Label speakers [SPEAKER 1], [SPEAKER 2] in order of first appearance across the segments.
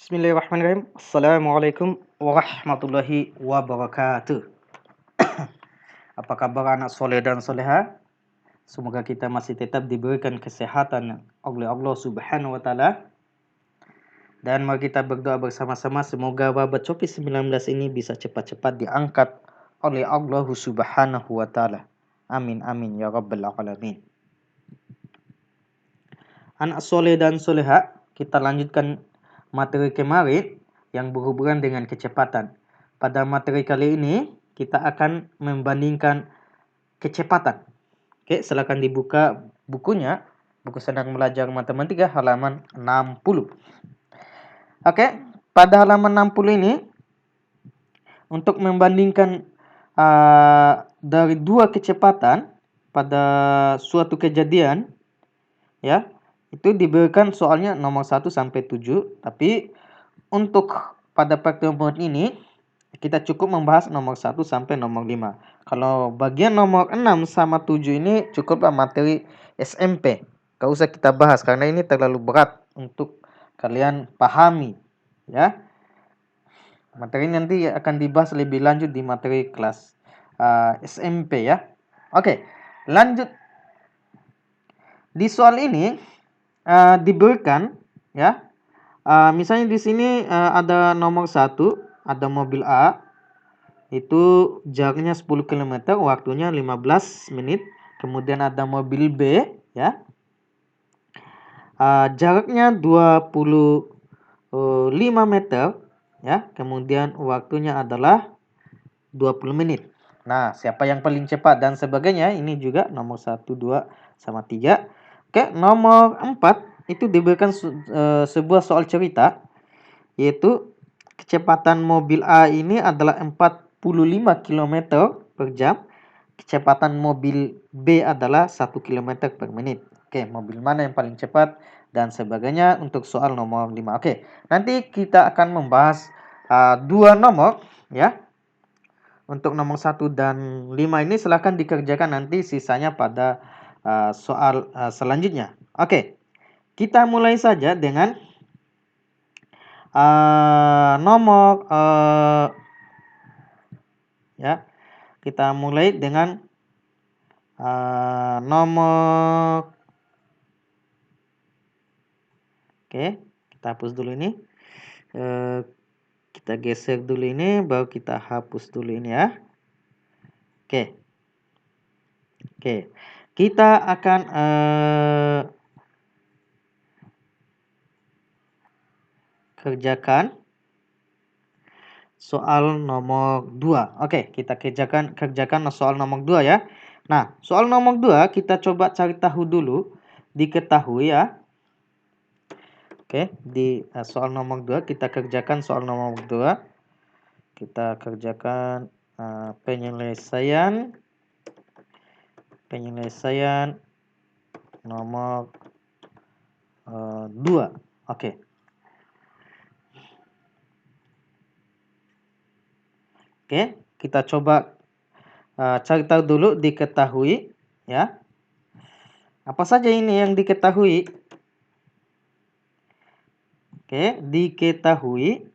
[SPEAKER 1] Bismillahirrahmanirrahim. Assalamualaikum warahmatullahi wabarakatuh. Apa kabar anak soleh dan soleha? Semoga kita masih tetap diberikan kesehatan oleh Allah Subhanahu wa taala. Dan mari kita berdoa bersama-sama semoga wabah Covid-19 ini bisa cepat-cepat diangkat oleh Allah Subhanahu wa taala. Amin amin ya rabbal alamin. Anak soleh dan soleha, kita lanjutkan materi kemarin yang berhubungan dengan kecepatan. Pada materi kali ini kita akan membandingkan kecepatan. Oke, silakan dibuka bukunya, buku sedang belajar matematika halaman 60. Oke, pada halaman 60 ini untuk membandingkan dari dua kecepatan pada suatu kejadian, ya, itu diberikan soalnya nomor 1 sampai 7, tapi untuk pada pertemuan ini kita cukup membahas nomor 1 sampai nomor 5. Kalau bagian nomor 6 sama 7 ini cukuplah materi SMP. Gak usah kita bahas karena ini terlalu berat untuk kalian pahami, ya. Materi nanti akan dibahas lebih lanjut di materi kelas SMP, ya. Oke, lanjut. Di soal ini diberikan, ya, misalnya di sini ada nomor 1, ada mobil A, itu jaraknya 10 km, waktunya 15 menit. Kemudian ada mobil B, ya, jaraknya 25 meter, ya, kemudian waktunya adalah 20 menit. Nah, siapa yang paling cepat dan sebagainya, ini juga nomor 1, 2, sama 3. Oke, nomor 4 itu diberikan sebuah soal cerita, yaitu kecepatan mobil A ini adalah 45 km per jam. Kecepatan mobil B adalah 1 km per menit. Oke, mobil mana yang paling cepat dan sebagainya untuk soal nomor 5. Oke, nanti kita akan membahas dua nomor, ya. Untuk nomor 1 dan 5 ini silahkan dikerjakan nanti sisanya pada soal selanjutnya. Oke, kita mulai saja dengan nomor ya. Kita mulai dengan nomor. Oke, kita hapus dulu ini. Kita geser dulu ini, baru kita hapus dulu ini, ya. Oke. Oke. Kita akan kerjakan soal nomor 2. Oke, kita kerjakan soal nomor 2, ya. Nah, soal nomor 2 kita coba cari tahu dulu, diketahui, ya. Oke, di soal nomor 2 kita kerjakan soal nomor 2. Kita kerjakan penyelesaian nomor 2. Oke. Oke, kita coba cari tahu dulu, diketahui, ya. Apa saja ini yang diketahui? Oke, diketahui.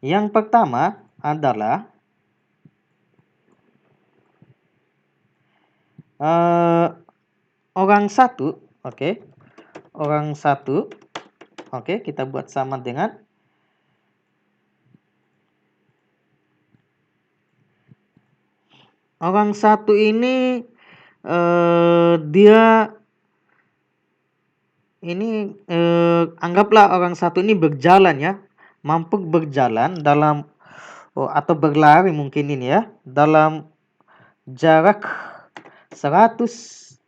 [SPEAKER 1] Yang pertama adalah orang satu. Oke, orang satu. Oke, kita buat sama dengan orang satu ini dia ini anggaplah orang satu ini berjalan, ya, mampu berjalan dalam atau berlari mungkin ini, ya, dalam jarak 150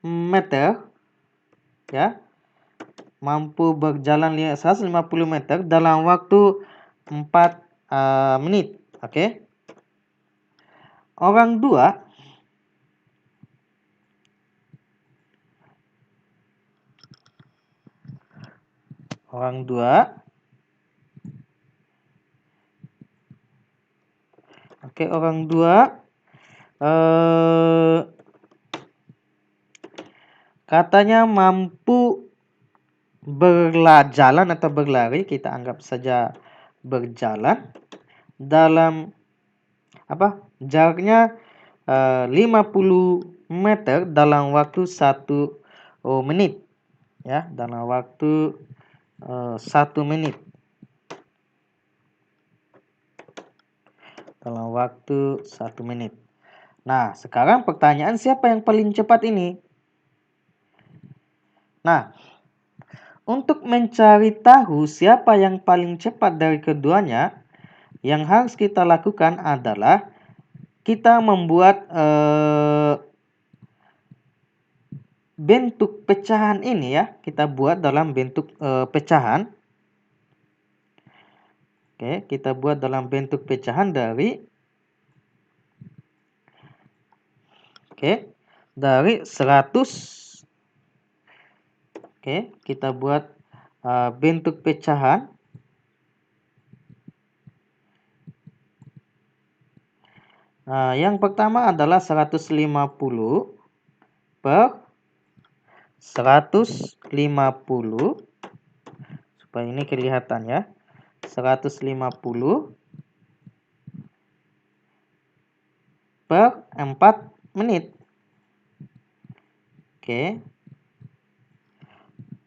[SPEAKER 1] meter, ya, mampu berjalan 150 meter dalam waktu 4 menit. Oke. Orang dua Oke, orang dua katanya mampu berjalan atau berlari, kita anggap saja berjalan dalam jaraknya 50 meter dalam waktu 1 menit ya, dalam waktu 1 menit. Dalam waktu 1 menit. Nah, sekarang pertanyaan, siapa yang paling cepat ini? Nah, untuk mencari tahu siapa yang paling cepat dari keduanya, yang harus kita lakukan adalah kita membuat bentuk pecahan ini ya. Kita buat dalam bentuk pecahan. Oke, kita buat dalam bentuk pecahan dari 100. Oke, kita buat bentuk pecahan yang pertama adalah 150 per 150, supaya ini kelihatan ya. 150 per 4 menit. Oke.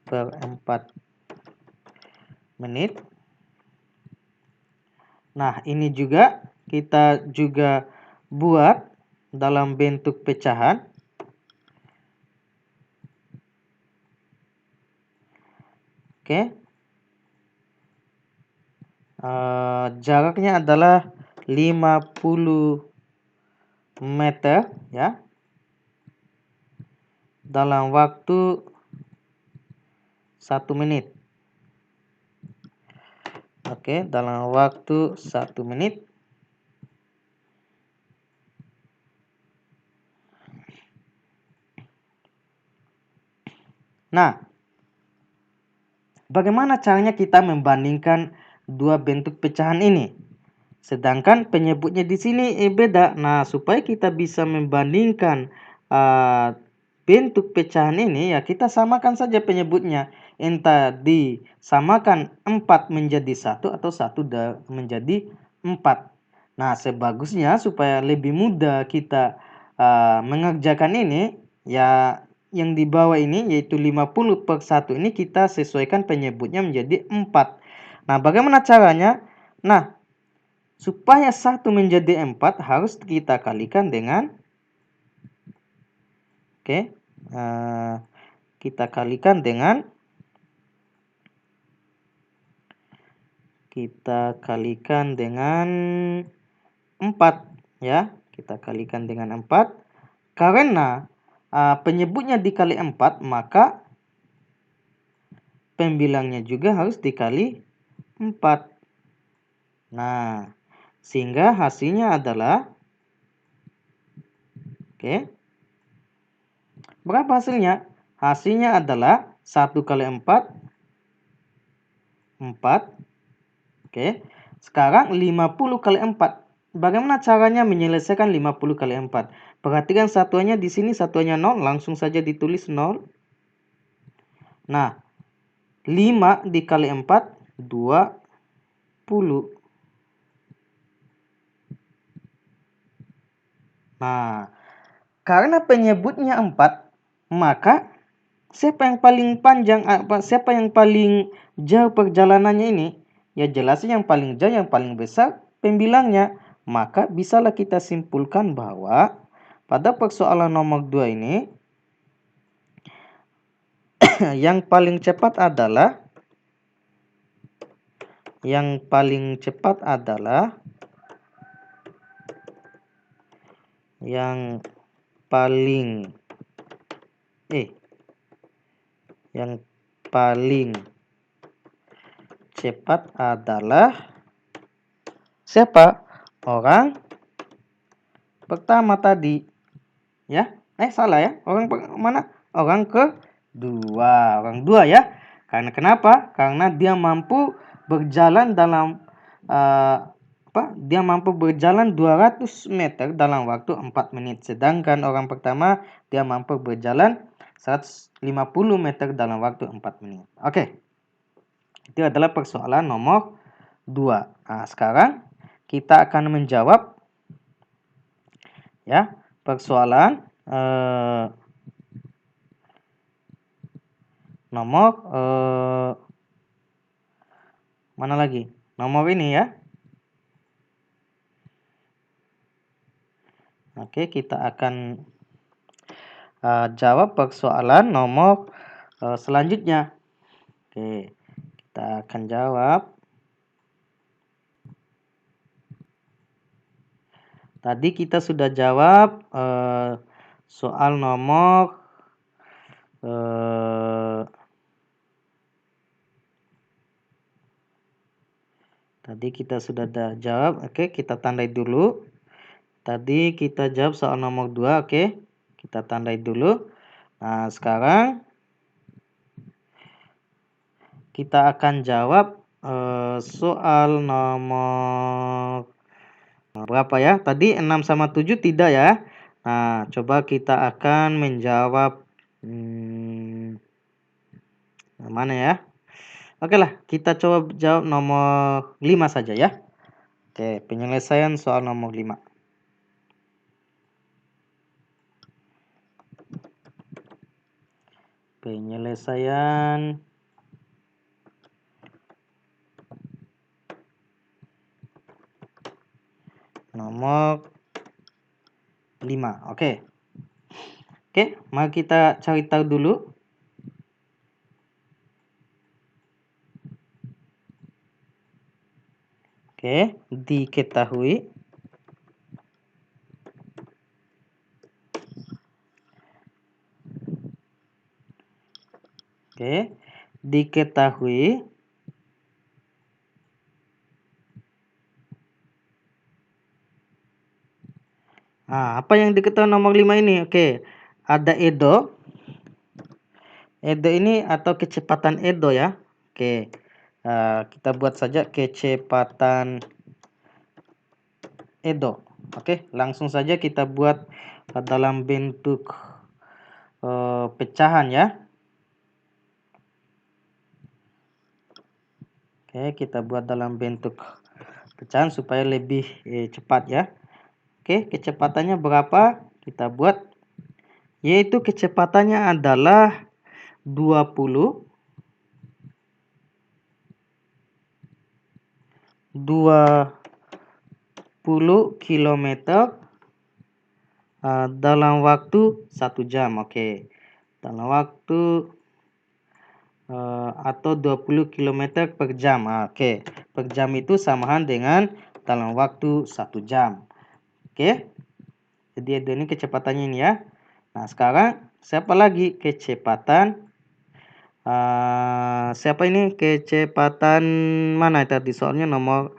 [SPEAKER 1] Per 4 menit. Nah, ini juga kita juga buat dalam bentuk pecahan. Oke. Jaraknya adalah 50 meter ya. Dalam waktu 1 menit. Oke, dalam waktu 1 menit. Nah, bagaimana caranya kita membandingkan dua bentuk pecahan ini? Sedangkan penyebutnya di sini beda. Nah, supaya kita bisa membandingkan bentuk pecahan ini, ya kita samakan saja penyebutnya. Entah disamakan 4 menjadi 1 atau 1 menjadi 4. Nah, sebagusnya supaya lebih mudah kita mengerjakan ini, ya yang di bawah ini yaitu 50 per 1 ini kita sesuaikan penyebutnya menjadi 4. Nah, bagaimana caranya? Nah, supaya 1 menjadi 4 harus kita kalikan dengan kita kalikan dengan 4 ya. Kita kalikan dengan 4 karena penyebutnya dikali 4, maka pembilangnya juga harus dikali 4. Nah, sehingga hasilnya adalah berapa hasilnya? Hasilnya adalah 1 kali 4, 4. Sekarang 50 kali 4. Bagaimana caranya menyelesaikan 50 kali 4? Perhatikan satuannya di sini, satuannya 0, langsung saja ditulis 0. Nah, 5 dikali 4, 20. Nah, karena penyebutnya 4, maka siapa yang paling panjang, siapa yang paling jauh perjalanannya ini? Ya jelasnya yang paling jauh, yang paling besar pembilangnya. Maka bisalah kita simpulkan bahwa pada persoalan nomor 2 ini yang paling cepat adalah yang paling cepat adalah siapa? Orang pertama tadi. Ya. Salah ya. Orang mana? Orang kedua. Orang 2 ya. Karena kenapa? Karena dia mampu berjalan dalam dia mampu berjalan 200 meter dalam waktu 4 menit. Sedangkan orang pertama dia mampu berjalan 150 meter dalam waktu 4 menit. Oke. Itu adalah persoalan nomor 2. Nah, sekarang kita akan menjawab ya persoalan nomor mana lagi? Nomor ini ya. Oke, kita akan jawab persoalan nomor selanjutnya. Oke, kita akan jawab. Tadi kita sudah jawab soal nomor tadi kita sudah jawab. Oke, kita tandai dulu. Tadi kita jawab soal nomor 2. Oke, kita tandai dulu. Nah, sekarang kita akan jawab soal nomor berapa ya? Tadi 6 sama 7 tidak ya. Nah, coba kita akan menjawab mana ya? Oke lah, kita coba jawab nomor 5 saja ya. Oke, penyelesaian soal nomor 5. Penyelesaian nomor 5. Oke. Oke, mari kita cari tahu dulu. Oke, diketahui. Oke, diketahui apa yang diketahui nomor 5 ini? Oke, ada Edo. Edo ini atau kecepatan Edo ya. Oke, kita buat saja kecepatan Edo. Oke, langsung saja kita buat dalam bentuk pecahan ya. Oke, kita buat dalam bentuk pecahan supaya lebih cepat ya. Oke, kecepatannya berapa? Kita buat, yaitu kecepatannya adalah 20 km dalam waktu 1 jam. Oke, dalam waktu atau 20 km per jam. Oke, per jam itu samahan dengan dalam waktu 1 jam. Oke, jadi ini kecepatannya ini ya. Nah, sekarang siapa lagi kecepatan? Siapa ini kecepatan mana tadi? Soalnya nomor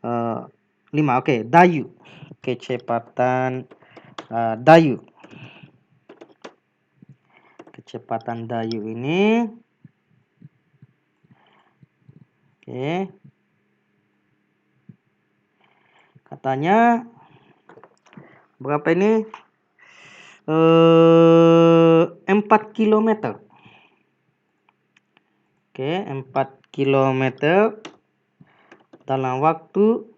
[SPEAKER 1] 5. Oke, Dayu. Kecepatan Dayu. Kecepatan Dayu ini. Oke. Katanya berapa ini? 4 km. Oke, 4 km dalam waktu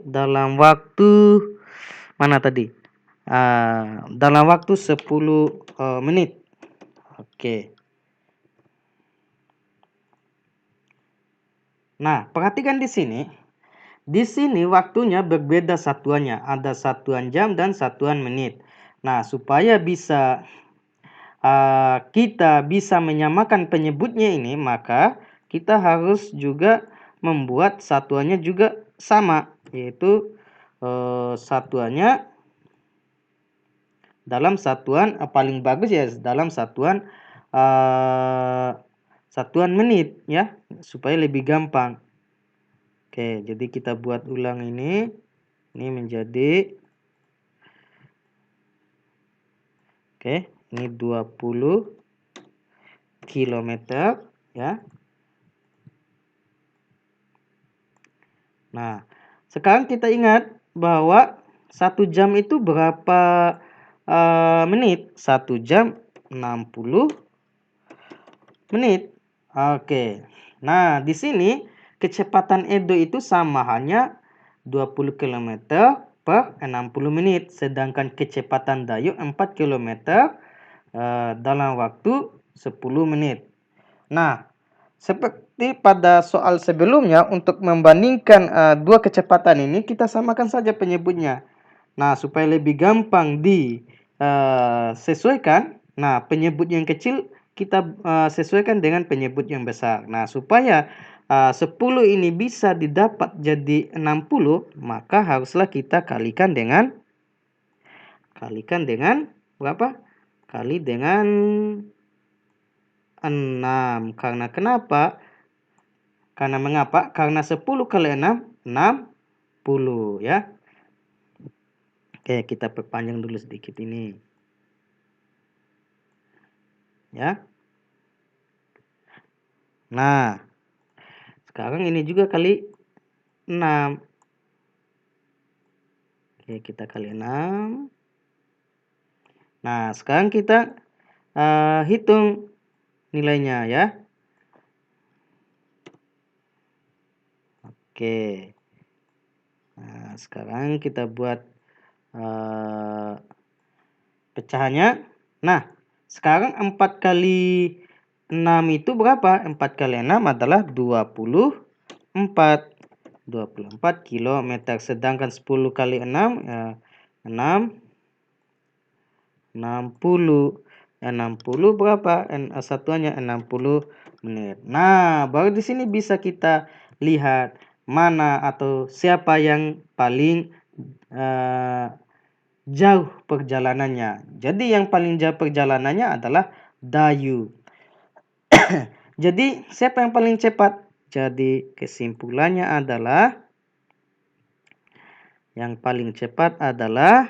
[SPEAKER 1] dalam waktu mana tadi? Dalam waktu 10 menit. Oke. Nah, perhatikan di sini. Di sini waktunya berbeda satuannya. Ada satuan jam dan satuan menit. Nah, supaya bisa kita bisa menyamakan penyebutnya ini, maka kita harus juga membuat satuannya juga sama, yaitu satuannya dalam satuan paling bagus ya dalam satuan satuan menit ya, supaya lebih gampang. Oke, jadi kita buat ulang ini menjadi ini 20 km ya. Nah, sekarang kita ingat bahwa 1 jam itu berapa menit? 1 jam 60 menit. Oke. Nah, di sini kecepatan Edo itu sama, hanya 20 km per 60 menit. Sedangkan kecepatan Dayu 4 km dalam waktu 10 menit. Nah, seperti pada soal sebelumnya, untuk membandingkan dua kecepatan ini, kita samakan saja penyebutnya. Nah, supaya lebih gampang disesuaikan, nah penyebut yang kecil kita sesuaikan dengan penyebut yang besar. Nah, supaya 10 ini bisa didapat jadi 60, maka haruslah kita kalikan dengan berapa? Kali dengan 6. Karena kenapa? Karena mengapa? Karena 10 kali 6, 60 ya. Oke, kita perpanjang dulu sedikit ini. Ya. Nah, sekarang ini juga kali 6. Oke, kita kali 6. Nah, sekarang kita hitung nilainya ya. Oke. Nah, sekarang kita buat pecahannya. Nah, sekarang 4 kali 6 itu berapa? 4 kali 6 adalah 24. 24 km. Sedangkan 10 kali 6 ya 6. 60. 60 berapa? Satuannya 60 menit. Nah, baru di sini bisa kita lihat mana atau siapa yang paling jauh perjalanannya. Jadi yang paling jauh perjalanannya adalah Dayu. Jadi siapa yang paling cepat? Jadi kesimpulannya adalah yang paling cepat adalah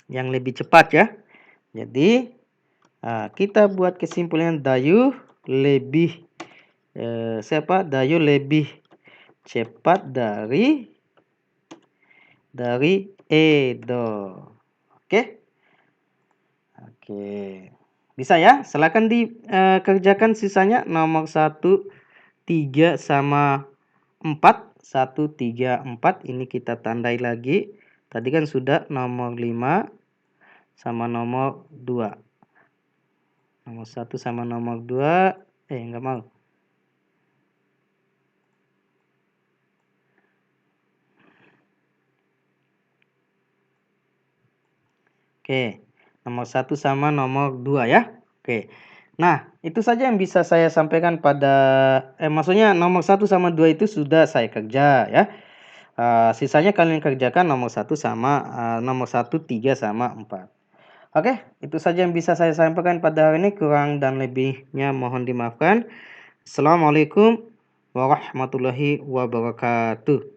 [SPEAKER 1] yang lebih cepat ya. Jadi kita buat kesimpulan Dayu lebih Dayu lebih cepat dari Edo. Oke. Bisa ya? Silakan dikerjakan sisanya. Nomor 1, 3 sama 4. 1, 3, 4. Ini kita tandai lagi. Tadi kan sudah nomor 5 sama nomor 2. Nomor 1 sama nomor 2. Enggak mau. Oke. Nomor 1 sama nomor 2 ya. Oke. Nah, itu saja yang bisa saya sampaikan pada maksudnya nomor 1 sama 2 itu sudah saya kerja ya. Sisanya kalian kerjakan nomor 1 sama nomor 1, 3 sama 4. Oke, itu saja yang bisa saya sampaikan pada hari ini. Kurang dan lebihnya mohon dimaafkan. Assalamualaikum warahmatullahi wabarakatuh.